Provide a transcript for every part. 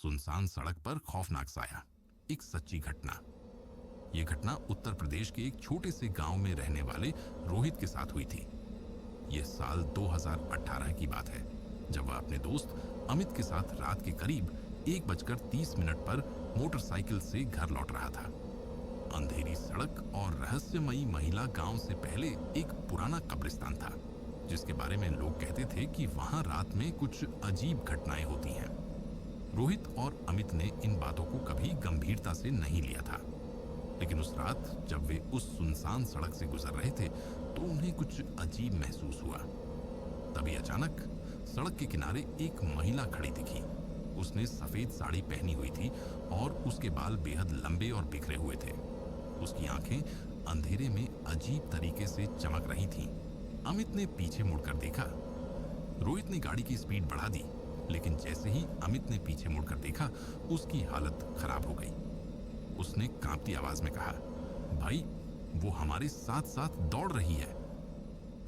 सुनसान सड़क पर खौफनाक साया, एक सच्ची घटना। यह घटना उत्तर प्रदेश के एक छोटे से गांव में रहने वाले रोहित के साथ हुई थी। यह साल 2018 की बात है, जब वह अपने दोस्त अमित के साथ रात के करीब 1:30 पर मोटरसाइकिल से घर लौट रहा था। अंधेरी सड़क और रहस्यमयी महिला गांव से पहले एक पुराना कब्रिस्तान था, जिसके बारे में लोग कहते थे कि वहां रात में कुछ अजीब घटनाएं होती हैं। रोहित और अमित ने इन बातों को कभी गंभीरता से नहीं लिया था, लेकिन उस रात जब वे उस सुनसान सड़क से गुजर रहे थे तो उन्हें कुछ अजीब महसूस हुआ। तभी अचानक सड़क के किनारे एक महिला खड़ी दिखी। उसने सफेद साड़ी पहनी हुई थी और उसके बाल बेहद लंबे और बिखरे हुए थे। उसकी आंखें अंधेरे में अजीब तरीके से चमक रही थीं। अमित ने पीछे मुड़कर देखा। रोहित ने गाड़ी की स्पीड बढ़ा दी, लेकिन जैसे ही अमित ने पीछे मुड़कर देखा, उसकी हालत खराब हो गई। उसने कांपती आवाज में कहा, भाई, वो हमारे साथ साथ दौड़ रही है।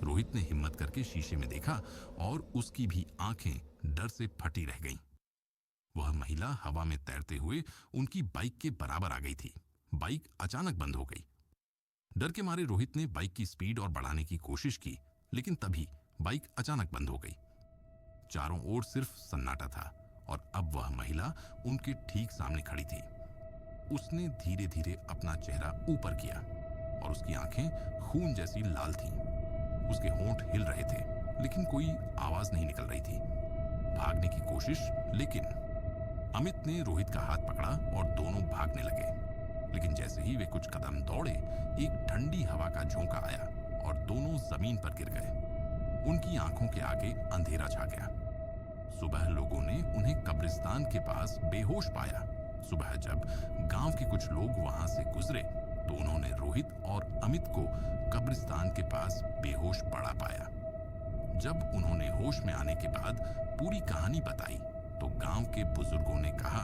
रोहित ने हिम्मत करके शीशे में देखा और उसकी भी आंखें डर से फटी रह गईं। वह महिला हवा में तैरते हुए उनकी बाइक के बराबर आ गई थी। बाइक अचानक बंद हो गई। डर के मारे रोहित ने बाइक की स्पीड और बढ़ाने की कोशिश की, लेकिन तभी बाइक अचानक बंद हो गई। चारों ओर सिर्फ सन्नाटा था और अब वह महिला उनके ठीक सामने खड़ी थी। उसने धीरे धीरे अपना चेहरा ऊपर किया और उसकी आंखें खून जैसी लाल थीं। उसके होंठ हिल रहे थे, लेकिन कोई आवाज नहीं निकल रही थी। भागने की कोशिश, लेकिन अमित ने रोहित का हाथ पकड़ा और दोनों भागने लगे। लेकिन जैसे ही वे कुछ कदम दौड़े, एक ठंडी हवा का झोंका आया और दोनों जमीन पर गिर गए। उनकी आंखों के आगे अंधेरा छा गया। सुबह लोगों ने उन्हें कब्रिस्तान के पास बेहोश पाया। सुबह जब गांव के कुछ लोग वहां से गुजरे तो उन्होंने रोहित और अमित को कब्रिस्तान के पास बेहोश पड़ा पाया। जब उन्होंने होश में आने के बाद पूरी कहानी बताई तो गांव के बुजुर्गों ने कहा,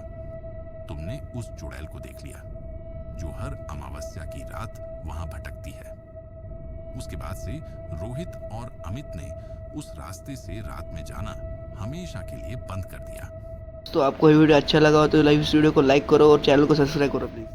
तुमने उस चुड़ैल को देख लिया जो हर अमावस्या की रात वहां भटकती है। उसके बाद से रोहित और अमित ने उस रास्ते से रात में जाना हमेशा के लिए बंद कर दिया। तो आपको ये वीडियो अच्छा लगा हो तो इस वीडियो को लाइक करो और चैनल को सब्सक्राइब करो प्लीज।